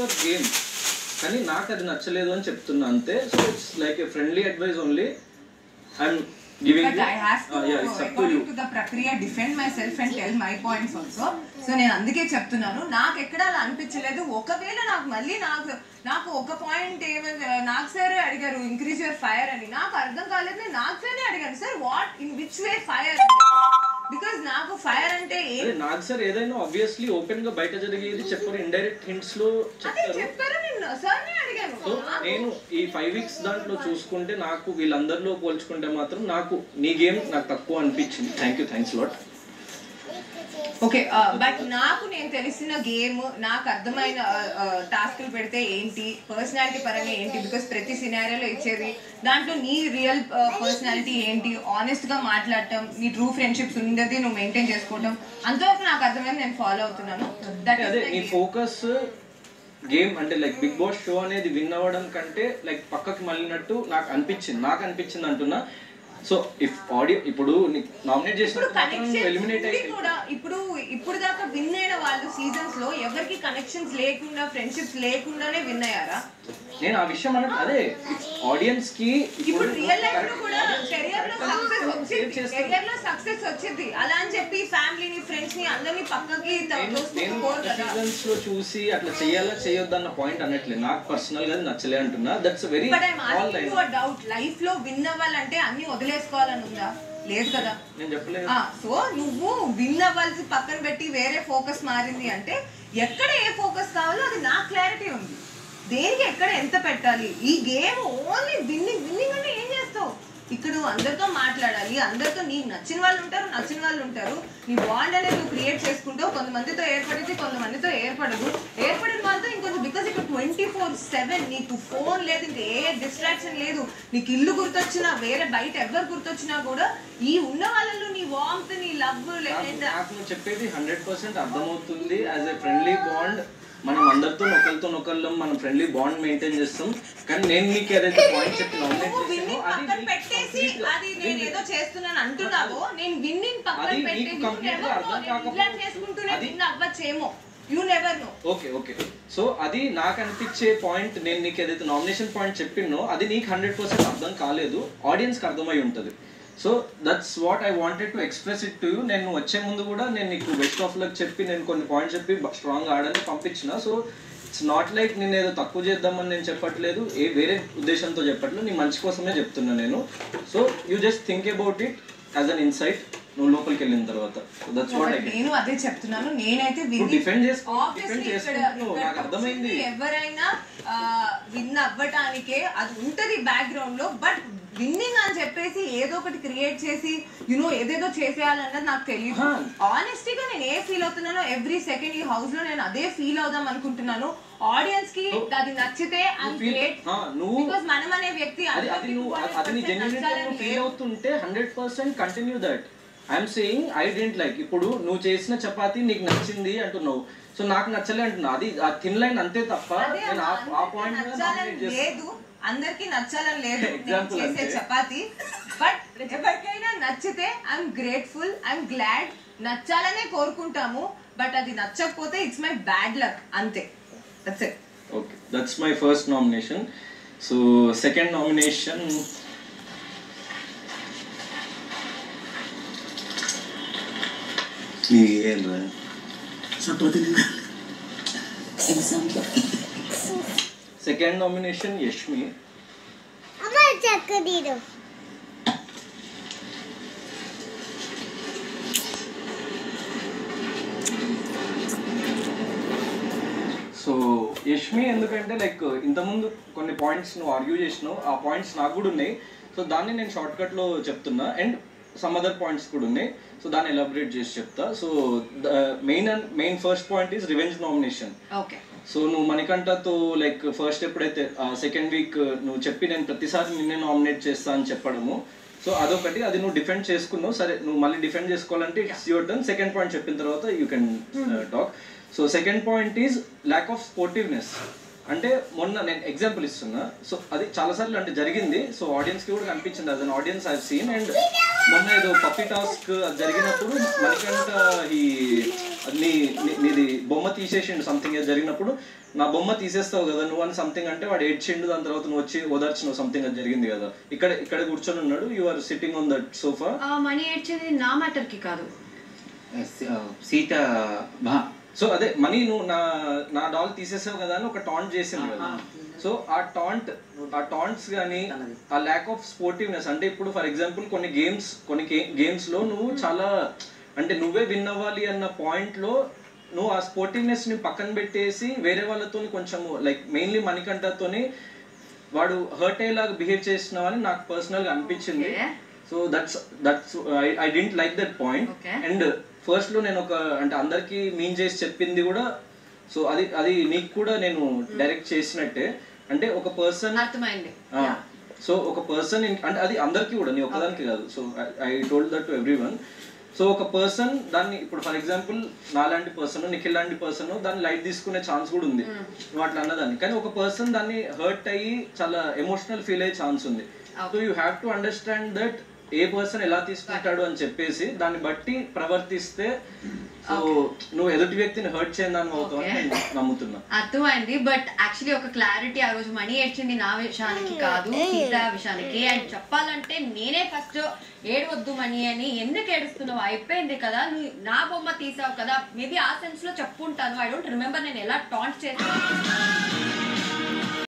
Your game, కానీ నాకు అది నచ్చలేదు అని చెప్తున్నా అంతే. So it's like A friendly advice only. I'm giving but I have to according to the prakriya defend myself and tell my points also. So నేను అందుకే చెప్తున్నాను, నాకు ఎక్కడ అలా అనిపించలేదు. ఒకవేళ నాకు మళ్ళీ నాకు ఒక పాయింట్ ఏమైంది, నాకు సార్ అడిగారు ఇంక్రీజ్ యువర్ ఫైర్ అని, నాకు అర్థం కాలేదు. నేను నాకు సార్ అడిగాను, sir what in which way fire, because నాకు ఫైర్ అంటే నాకు సార్ ఏదైనా ఆబ్వియస్లీ ఓపెన్ గా బయట జరిగేది చెప్పారు, ఇండైరెక్ట్ హింట్స్ లో చెప్పారు. నేను సార్ ని అడిగాను. సో నేను ఈ 5 weeks దాంట్లో చూసుకుంటే నాకు వీళ్ళందరిలో పోల్చుకుంటే మాత్రం నాకు నీ గేమ్ నాకు తక్కువ అనిపించింది. Thanks lot. ఓకే, బట్ నాకు నేను తెలిసిన గేమ్, నాకు అర్థమైన టాస్క్లు పెడితే ఏంటి, పర్సనాలిటీ పరంగా ఏంటి, బికాస్ ప్రతి సినారియోలో ఇచ్చేది దాంట్లో నీ రియల్ పర్సనాలిటీ ఏంటి, ఆనెస్ట్ గా మాట్లాడటం, నీ ట్రూ ఫ్రెండ్షిప్స్ ఉండేది నువ్వు మెయింటైన్ చేసుకోవడం, అంతవరకు నాకు అర్థమైంది, నేను ఫాలో అవుతున్నాను. అదే నీ ఫోకస్ గేమ్ అంటే లైక్ బిగ్ బాస్ షో అనేది విన్ అవ్వడం కంటే లైక్ పక్కకి మళ్ళినట్టు నాకు అనిపించింది అంటున్నా. సో ఇఫ్ ఆడియో ఇప్పుడు నామినేట్ చేసిన ఎలిమినేట్ అయ్యి కూడా ఇప్పుడు దాకా విన్ అయిన వాళ్ళు సీజన్స్ లో ఎవరికి కనెక్షన్స్ లేకుండా, ఫ్రెండ్షిప్స్ లేకుండానే విన్ అయ్యారా? నేను ఆ విషయం అన్నట్టు అదే ఆడియన్స్ కి ఇప్పుడు రియల్ లైఫ్ లో కూడా కెరియర్ లో సక్సెస్ వచ్చింది అలా అని చెప్పి ఫ్యామిలీని, ఫ్రెండ్స్ ని అందరినీ పక్కకి సీజన్స్ లో చూసి అట్లా చేయాలా చేయొద్దు అన్న పాయింట్ అనట్లేదు. నాకు పర్సనల్ గా నచ్చలే అంటున్నా. That's very doubt. లైఫ్ లో విన్ అవ్వాలంటే అన్ని వదిలేసుకోవాలని ఉందా? లేదు కదా. నేను చెప్పలేదు. సో నువ్వు విన్ అవ్వాల్సి పక్కన పెట్టి వేరే ఫోకస్ మారింది అంటే ఎక్కడ ఏ ఫోకస్ కావాలో అది నాకు క్లారిటీ ఉంది. దేనికి ఎక్కడ ఎంత పెట్టాలి. ఈ గేమ్ ఓన్లీ విన్నింగ్ అంటే ఏం చేస్తావు? ఇక్కడ నువ్వు అందరితో మాట్లాడాలి, అందరితో నీకు నచ్చిన వాళ్ళు ఉంటారు. నీ బాండ్ అనేది నువ్వు క్రియేట్ చేసుకుంటావు. కొంతమందితో ఏర్పడితే కొంతమందితో ఏర్పడిన వాళ్ళతో ఇంకొంచెం, బికాస్ ఇక్కడ 24/7 నీకు ఫోన్ లేదు, ఇంకా ఏ డిస్ట్రాక్షన్ లేదు. నీకు ఇల్లు గుర్తొచ్చినా, వేరే బయట ఎవరు గుర్తొచ్చినా కూడా ఈ ఉన్న వాళ్ళలో నీ వార్మ్త్, నీ లవ్ నాకు చెప్పేది 100% అర్థమవుతుంది. యాజ్ ఎ ఫ్రెండ్లీ బాండ్ మనం అందరితో ఒకరితో మనం ఫ్రెండ్లీ బాండ్ మెయింటైన్ చేస్తాం. కానీ నేను నీకు ఏదైతే పాయింట్ చెప్పి ఓకే. సో అది నాకు అనిపించే పాయింట్, నేను నీకు ఏదైతే నామినేషన్ పాయింట్ చెప్పినో అది నీకు 100% అర్థం కాలేదు, ఆడియన్స్ కి అర్థమై ఉంటుంది. So that's what I wanted to express it to you. నేను వచ్చే ముందు కూడా నేను నీకు బెస్ట్ ఆఫ్ లక్ చెప్పి నేను కొన్ని పాయింట్స్ చెప్పి స్ట్రాంగ్ ఆడని పంపించిన. సో ఇట్స్ నాట్ లైక్ నేను ఏదో తక్కువ చేద్దామని నేను చెప్పట్లేదు, వేరే ఉద్దేశంతో చెప్పట్లేదు, నీ మంచి కోసమే చెప్తున్నా నేను. So you just think about it as an insight నువ్వు లోపలికి వెళ్ళిన తర్వాత. నేను అదే చెప్తున్నాను. నేనైతే నాకు అర్థమైంది, ఎవరైనా విన్ అవ్వటానికే అది ఉంటది బ్యాక్గ్రౌండ్ లో. బట్ విన్నింగ్ అని చెప్పేసి ఏదో ఒకటి క్రియేట్ చేసి ఏదేదో చేసేయాలన్నది నాకు తెలియదు. ఆనెస్టీగా నేను ఏ ఫీల్ అవుతున్నానో ఎవ్రీ సెకండ్ ఈ హౌస్ లో నేను అదే ఫీల్ అవుదాం అనుకుంటున్నాను. ఆడియన్స్ కి అది నచ్చితే మనం అనే వ్యక్తి ఫీల్ అవుతుంటే 100% continue that. I'm saying I don't like. ఇప్పుడు నువ్వు చేసిన చపాతీ నీకు నచ్చింది అంటున్నావు, సో నాకు నచ్చలే అంటున్నా. అది ఆ థిన్ లైన్ అంతే తప్ప నేను ఆ పాయింట్ లేదు. అందరికి నచ్చాలని లేదు చేసే చపాతీ. బట్ ఎవరికైనా నచ్చితే ఐఎమ్ గ్రేట్ఫుల్, ఐఎమ్ గ్లాడ్. నచ్చాలనే కోరుకుంటాము, బట్ అది నచ్చకపోతే ఇట్స్ మై బ్యాడ్ లక్ అంతే. That's it. Okay, that's my first nomination. So second nomination second nomination Yashmi. So Yashmi ఎందుకంటే లైక్ ఇంతకుముందు కొన్ని పాయింట్స్ నువ్వు ఆర్గ్యూ చేసినావు, ఆ పాయింట్స్ నాకు కూడా ఉన్నాయి. సో దాన్ని నేను షార్ట్ కట్లో చెప్తున్నా, అండ్ సమ్ అదర్ పాయింట్స్ కూడా ఉన్నాయి. సో దాన్ని ఎలాబరేట్ చేసి చెప్తా. So main first point is revenge nomination. Okay. So నువ్వు మణికంఠతో లైక్ ఫస్ట్ ఎప్పుడైతే సెకండ్ వీక్ నువ్వు చెప్పి నేను ప్రతిసారి నిన్నే నామినేట్ చేస్తా అని చెప్పడము, సో అదొకటి. అది నువ్వు డిఫెండ్ చేసుకున్నావు, సరే నువ్వు మళ్ళీ డిఫెండ్ చేసుకోవాలంటే it's your turn. Second point చెప్పిన తర్వాత you can talk. So second point is lack of sportiveness. అంటే మొన్న నేను ఎగ్జాంపుల్ ఇస్తున్నా, సో అది చాలాసార్లు అంటే జరిగింది. సో ఆడియన్స్కి కూడా కనిపించింది, as an audience I seen. And మొన్న ఏదో పప్పీ టాస్క్ జరిగినప్పుడు మణికంఠ ఈ నీది బొమ్మ తీసేసిండు సంథింగ్ జరిగినప్పుడు నా బొమ్మ తీసేస్తావు కదా నువ్వు అని సంథింగ్ అంటే వాడు ఏడ్చిండు, దాని తర్వాత నువ్వు వచ్చి ఓదార్చిన సంథింగ్ అది జరిగింది కదా. ఇక్కడ కూర్చొని ఉన్నాడు, you are sitting on that sofa. మనీ ఏడ్చేది నా మ్యాటర్ కి కాదు, సీత. సో అదే మనీ నువ్వు నా డాల్ తీసేసావు కదా అని ఒక టాంట్ చేసింది కదా. సో ఆ టాంట్స్ కానీ ఆ ల్యాక్ ఆఫ్ స్పోర్టివ్నెస్ అంటే ఇప్పుడు ఫర్ ఎగ్జాంపుల్ కొన్ని గేమ్స్ లో నువ్వు చాలా అంటే నువ్వే విన్ అవ్వాలి అన్న పాయింట్ లో నువ్వు ఆ స్పోర్టివ్నెస్ ని పక్కన పెట్టేసి వేరే వాళ్ళతో కొంచెం లైక్ మెయిన్లీ మణికంఠతోని వాడు హర్ట్ అయ్యేలాగా బిహేవ్ చేసినావు అని నాకు పర్సనల్ గా అనిపించింది. So that's I didn't like that point. And first లో నేను ఒక అంటే అందరికి మీన్ చేసి చెప్పింది కూడా, సో అది నీకు కూడా నేను డైరెక్ట్ చేసినట్టే. అంటే ఒక పర్సన్ సో ఒక పర్సన్ అంటే అది అందరికీ కూడా నీ ఒక్కదానికి కాదు. So I told that to everyone. So ఒక పర్సన్ దాన్ని ఇప్పుడు ఫర్ ఎగ్జాంపుల్ నాలాంటి పర్సన్ నిఖిల్ లాంటి పర్సన్ దాన్ని లైట్ తీసుకునే ఛాన్స్ కూడా ఉంది నువ్వు అట్లా అన్నదాన్ని. కానీ ఒక పర్సన్ దాన్ని హర్ట్ అయ్యి చాలా ఎమోషనల్ ఫీల్ అయ్యే ఛాన్స్ ఉంది. So you have to understand that A person ఎలా తీసుకుంటాడు అని చెప్పేసి దాన్ని బట్టి ప్రవర్తిస్తే సో నువ్వు ఎదుటి వ్యక్తిని హర్ట్ చేయడానికి అవుతావు అని నేను నమ్ముతున్నా. అర్థమైంది. బట్ యాక్చువల్లీ ఒక క్లారిటీ, ఆ రోజు మనీ ఏడ్చింది నా విషయానికి కాదు, సీత విషయానికి. అండ్ చెప్పాలంటే నేనే ఫస్ట్ ఏడవద్దు మనీ అని, ఎందుకు ఏడుస్తున్నావు అయిపోయింది కదా, నువ్వు నా బొమ్మ తీసావు కదా, మేబీ ఆ సెన్స్ లో చెప్పుంటాను. ఐ డోంట్ రిమెంబర్ నేను ఎలా టాంట్ చేస్తాను.